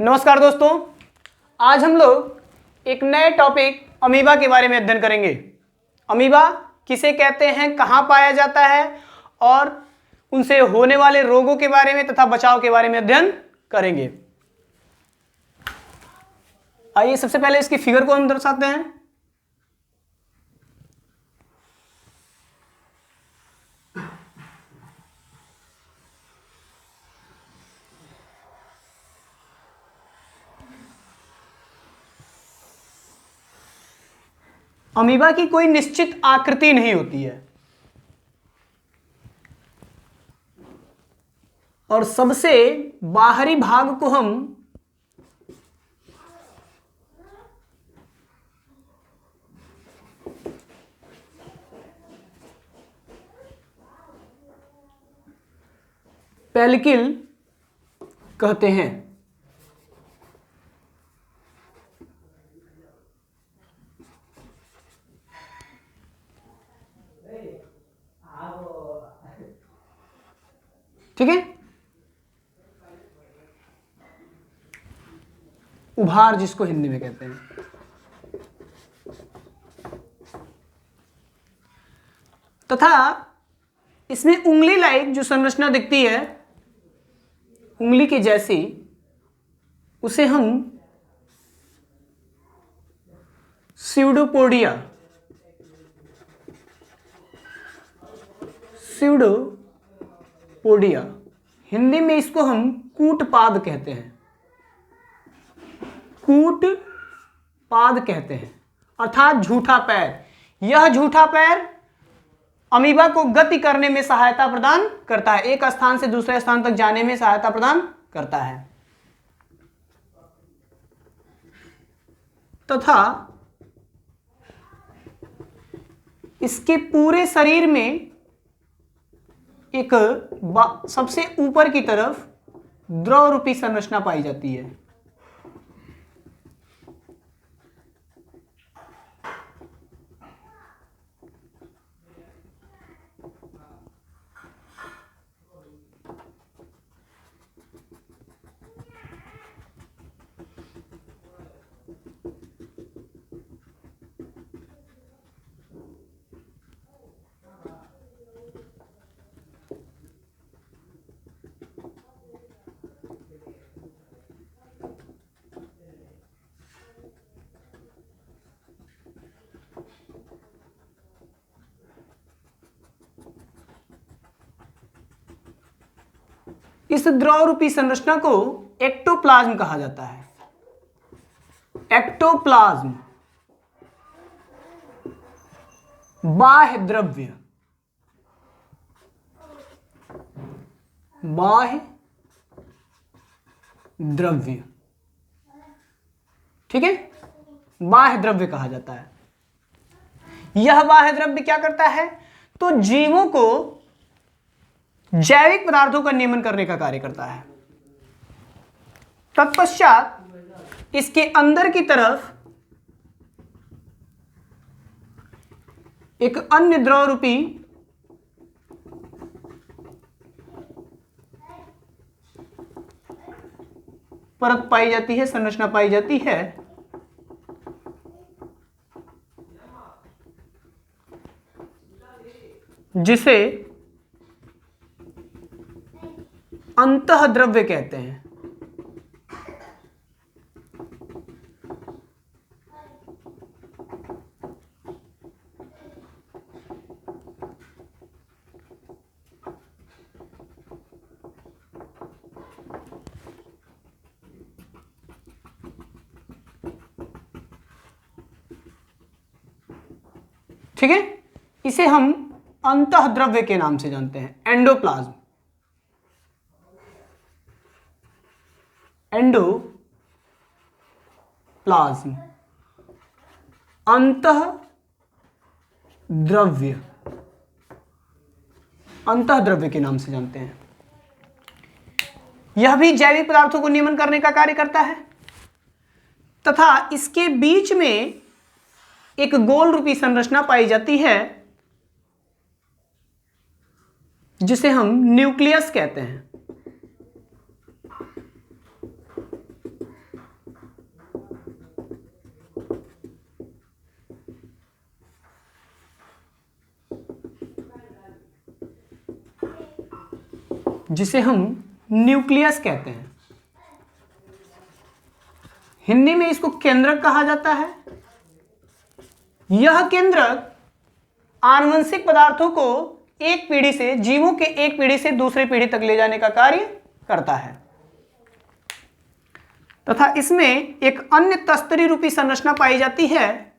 नमस्कार दोस्तों, आज हम लोग एक नए टॉपिक अमीबा के बारे में अध्ययन करेंगे। अमीबा किसे कहते हैं, कहाँ पाया जाता है और उनसे होने वाले रोगों के बारे में तथा बचाव के बारे में अध्ययन करेंगे। आइए सबसे पहले इसकी फिगर को हम दर्शाते हैं। अमीबा की कोई निश्चित आकृति नहीं होती है और सबसे बाहरी भाग को हम पेल्किल कहते हैं। ठीक है, उभार जिसको हिंदी में कहते हैं। तथा इसमें उंगली लाइक जो संरचना दिखती है, उंगली की जैसी, उसे हम स्यूडोपोडिया हिंदी में इसको हम कूटपाद कहते हैं। कूटपाद कहते हैं अर्थात झूठा पैर। यह झूठा पैर अमीबा को गति करने में सहायता प्रदान करता है, एक स्थान से दूसरे स्थान तक जाने में सहायता प्रदान करता है। तथा इसके पूरे शरीर में एक सबसे ऊपर की तरफ द्रव रूपी संरचना पाई जाती है। इस द्रव रूपी संरचना को एक्टोप्लाज्म कहा जाता है। एक्टोप्लाज्म बाह्य द्रव्य, ठीक है, बाह्य द्रव्य कहा जाता है। यह बाह्य द्रव्य क्या करता है, तो जीवों को जैविक पदार्थों का नियमन करने का कार्य करता है। तत्पश्चात इसके अंदर की तरफ एक अन्य द्रव रूपी परत पाई जाती है, संरचना पाई जाती है, जिसे अंतः द्रव्य कहते हैं। ठीक है, इसे हम अंतः द्रव्य के नाम से जानते हैं, एंडोप्लाज्म। एंडोप्लाज्म अंतः द्रव्य के नाम से जानते हैं। यह भी जैविक पदार्थों को नियमन करने का कार्य करता है तथा इसके बीच में एक गोल रूपी संरचना पाई जाती है, जिसे हम न्यूक्लियस कहते हैं। जिसे हम न्यूक्लियस कहते हैं। हिंदी में इसको केंद्रक कहा जाता है। यह केंद्रक आनुवंशिक पदार्थों को एक पीढ़ी से, जीवों के एक पीढ़ी से दूसरी पीढ़ी तक ले जाने का कार्य करता है तथा इसमें एक अन्य तस्तरी रूपी संरचना पाई जाती है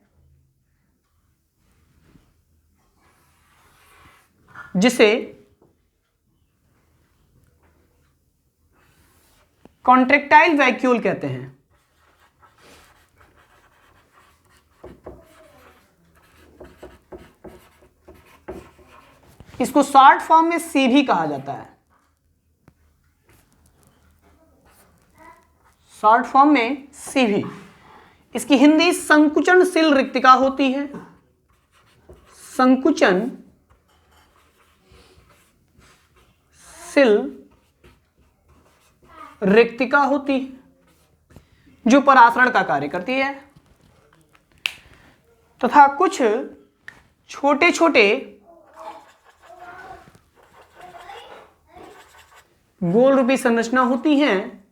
जिसे कॉन्ट्रेक्टाइल वैक्यूल कहते हैं। इसको शॉर्ट फॉर्म में सीवी कहा जाता है। शॉर्ट फॉर्म में सीवी। इसकी हिंदी संकुचनशील रिक्तिका होती है। संकुचनशील रिक्तिका होती है जो परासरण का कार्य करती है तथा कुछ छोटे छोटे गोल रूपी संरचना होती हैं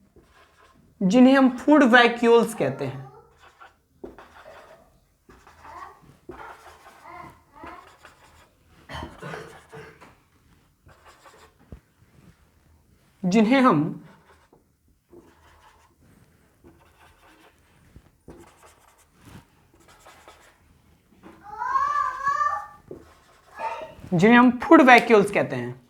जिन्हें हम फूड वैक्यूल्स कहते हैं। जिन्हें हम फूड वैक्यूल्स कहते हैं।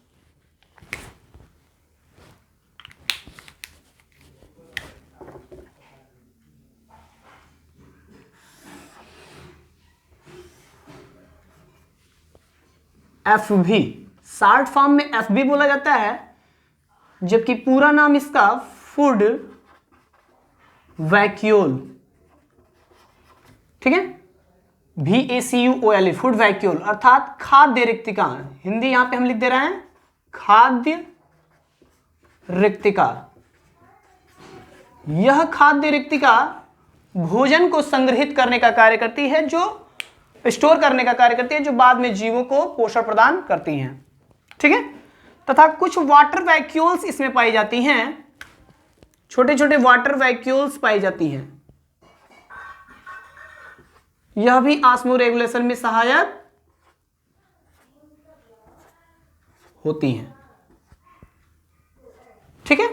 FV, शॉर्ट फॉर्म में FV बोला जाता है, जबकि पूरा नाम इसका फूड वैक्यूल, ठीक है, VACUOL, फूड वैक्यूल अर्थात खाद्य रिक्तिका। हिंदी यहां पे हम लिख दे रहे हैं खाद्य रिक्तिका। यह खाद्य रिक्तिका भोजन को संग्रहित करने का कार्य करती है, जो स्टोर करने का कार्य करती है, जो बाद में जीवों को पोषण प्रदान करती हैं, ठीक है। तथा कुछ वाटर वैक्यूल्स इसमें पाई जाती हैं। छोटे छोटे वाटर वैक्यूल्स पाई जाती हैं। यह भी ऑस्मो रेगुलेशन में सहायक होती हैं, ठीक है।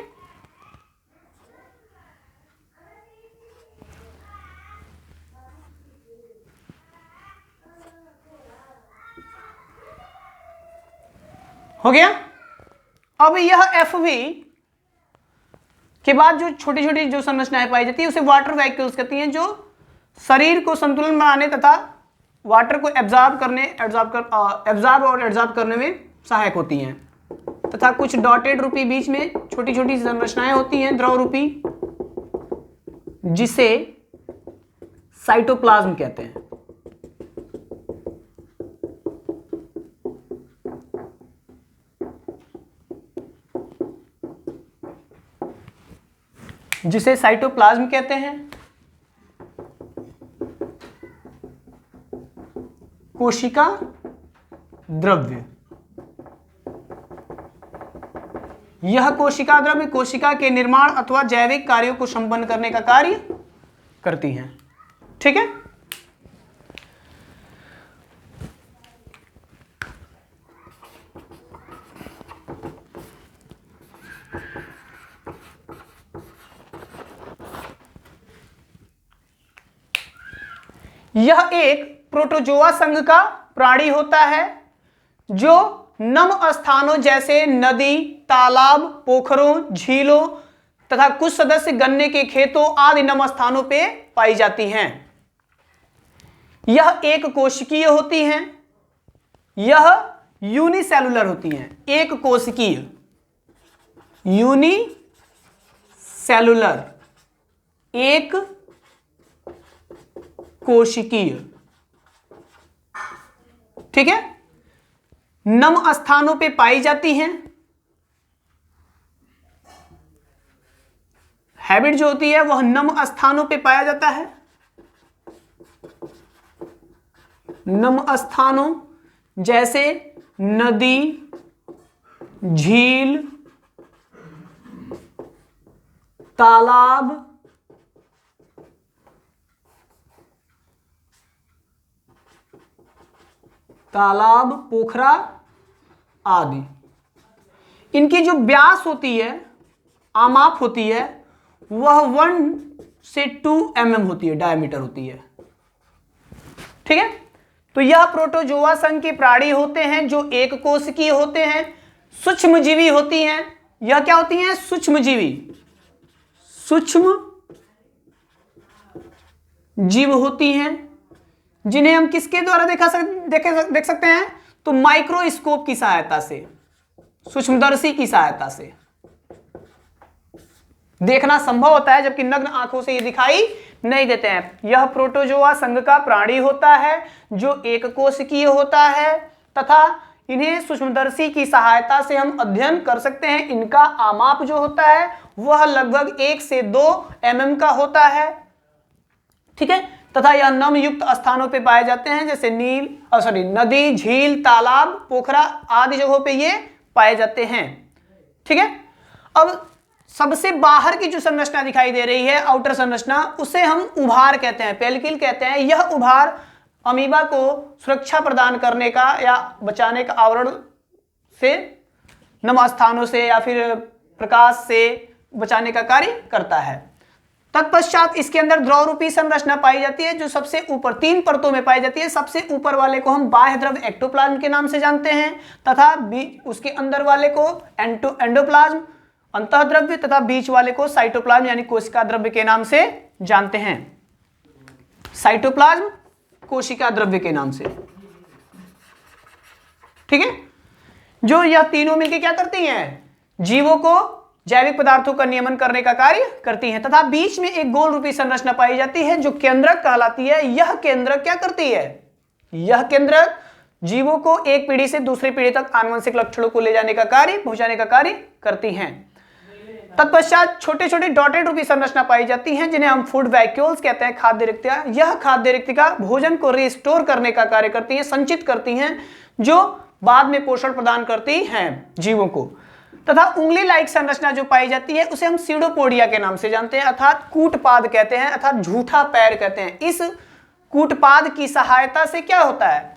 हो गया। अब यह FV के बाद जो छोटी छोटी जो संरचनाएं पाई जाती है उसे वाटर वैक्यूल्स कहती हैं, जो शरीर को संतुलन बनाने तथा वाटर को एब्जॉर्ब और एब्जॉर्ब करने में सहायक होती हैं। तथा कुछ डॉटेड रूपी बीच में छोटी छोटी संरचनाएं होती हैं द्रव रूपी, जिसे साइटोप्लाज्म कहते हैं। जिसे साइटोप्लाज्म कहते हैं। कोशिका द्रव्य। यह कोशिका द्रव्य कोशिका के निर्माण अथवा जैविक कार्यों को संपन्न करने का कार्य करती हैं, ठीक है। यह एक प्रोटोजोआ संघ का प्राणी होता है जो नम स्थानों जैसे नदी, तालाब, पोखरों, झीलों तथा कुछ सदस्य गन्ने के खेतों आदि नम स्थानों पे पाई जाती हैं। यह एक कोशिकीय होती हैं। यह यूनिसेलुलर होती हैं, एक कोशिकीय, यूनिसेलुलर, एक कोशिकीय, ठीक है। नम स्थानों पे पाई जाती हैं। हैबिट जो होती है वह नम स्थानों पे पाया जाता है। नम स्थानों जैसे नदी, झील, तालाब, तालाब, पोखरा आदि, इनकी जो व्यास होती है, आमाप होती है, वह 1 से 2 mm होती है, डायमीटर होती है। ठीक है, तो यह प्रोटोजोआ संघ के प्राणी होते हैं जो एक कोशिकीय होते हैं, सूक्ष्मजीवी होती हैं। यह क्या होती हैं? सूक्ष्मजीवी, सूक्ष्म जीव होती हैं, जिन्हें हम किसके द्वारा देख सकते हैं? तो माइक्रोस्कोप की सहायता से, सूक्ष्मदर्शी की सहायता से देखना संभव होता है, जबकि नग्न आंखों से ये दिखाई नहीं देते हैं। यह प्रोटोजोआ संघ का प्राणी होता है जो एक कोशिकीय होता है तथा इन्हें सूक्ष्मदर्शी की सहायता से हम अध्ययन कर सकते हैं। इनका आमाप जो होता है वह लगभग 1 से 2 mm का होता है। ठीक है, तथा यह नम युक्त स्थानों पे पाए जाते हैं, जैसे नदी, झील, तालाब, पोखरा आदि जगहों पे ये पाए जाते हैं। ठीक है, अब सबसे बाहर की जो संरचना दिखाई दे रही है, आउटर संरचना, उसे हम उभार कहते हैं, पेल्किल कहते हैं। यह उभार अमीबा को सुरक्षा प्रदान करने का या बचाने का, आवरण से, नम स्थानों से या फिर प्रकाश से बचाने का कार्य करता है। तत्पश्चात इसके अंदर द्रव रूपी संरचना पाई जाती है, जो सबसे ऊपर 3 परतों में पाई जाती है। सबसे ऊपर वाले को हम बाह्य द्रव एक्टोप्लाज्म के नाम से जानते हैं, तथा उसके अंदर वाले को एंडोप्लाज्म अंतःद्रव्य, तथा बीच वाले को साइटोप्लाज्म यानी कोशिका द्रव्य के नाम से जानते हैं। साइटोप्लाज्म कोशिका द्रव्य के नाम से। ठीक है, जो यह तीनों मिलकर क्या करती हैं? जीवों को, जैविक पदार्थों का नियमन करने का कार्य करती हैं। तथा बीच में एक गोल रूपी संरचना पाई जाती है जो केंद्रक कहलाती है। यह केंद्रक क्या करती है? यह केंद्रक जीवों को एक पीढ़ी से दूसरी पीढ़ी तक आनुवंशिक लक्षणों को ले जाने का कार्य, पहुंचाने का कार्य करती हैं। तत्पश्चात छोटे छोटे डॉटेड रूपी संरचना पाई जाती हैं, जिन्हें हम फूड वैक्यूल्स कहते हैं, खाद्य रिक्तियां। यह खाद्य रिक्तिका भोजन को रिस्टोर करने का कार्य करती हैं, संचित करती हैं, जो बाद में पोषण प्रदान करती हैं जीवों को। तथा उंगली लाइक संरचना जो पाई जाती है उसे हम सीडोपोडिया के नाम से जानते हैं, अर्थात कूटपाद कहते हैं, अर्थात झूठा पैर कहते हैं। इस कूटपाद की सहायता से क्या होता है?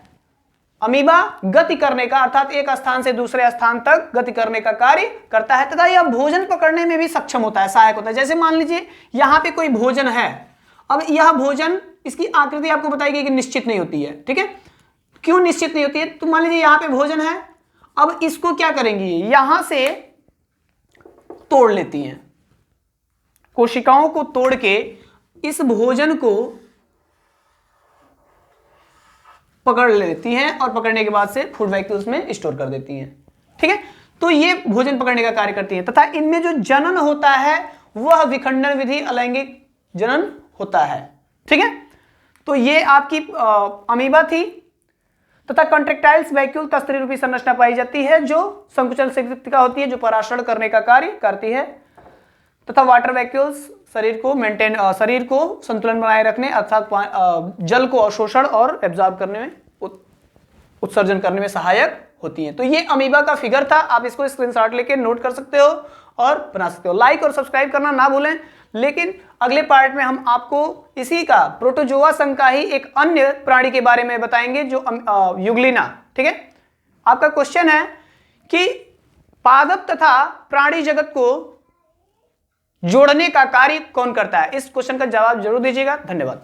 अमीबा गति करने का, अर्थात एक स्थान से दूसरे स्थान तक गति करने का कार्य करता है, तथा यह भोजन पकड़ने में भी सक्षम होता है, सहायक होता है। जैसे मान लीजिए यहां पे कोई भोजन है, अब यह भोजन, इसकी आकृति आपको बताएगी कि निश्चित नहीं होती है। ठीक है, क्यों निश्चित नहीं होती है? तो मान लीजिए यहां पे भोजन है, अब इसको क्या करेंगी? यहां से तोड़ लेती हैं, कोशिकाओं को तोड़ के इस भोजन को पकड़ लेती हैं और पकड़ने के बाद से फूड वैक्यूल्स में स्टोर कर देती हैं। ठीक है, तो ये भोजन पकड़ने का कार्य करती हैं। तथा इनमें जो जनन होता है वह विखंडन विधि अलैंगिक जनन होता है। ठीक है, तो ये आपकी अमीबा थी। तथा कॉन्ट्रेक्टाइल्स वैक्यूल तस्तरी रूपी संरचना पाई जाती है, जो संकुचन संयुक्तिका होती है, जो पराशरण करने का कार्य करती है। तथा वाटर वैक्यूल्स शरीर को संतुलन बनाए रखने, अर्थात जल को अवशोषण और एब्जॉर्ब करने में, उत्सर्जन करने में सहायक होती हैं। तो ये अमीबा का फिगर था, आप इसको स्क्रीनशॉट लेके नोट कर सकते हो और बना सकते हो। लाइक और सब्सक्राइब करना ना भूलें। लेकिन अगले पार्ट में हम आपको इसी का प्रोटोजोआ संघ का ही एक अन्य प्राणी के बारे में बताएंगे, जो युग्लिना। ठीक है, आपका क्वेश्चन है कि पादप तथा प्राणी जगत को जोड़ने का कार्य कौन करता है? इस क्वेश्चन का जवाब जरूर दीजिएगा। धन्यवाद।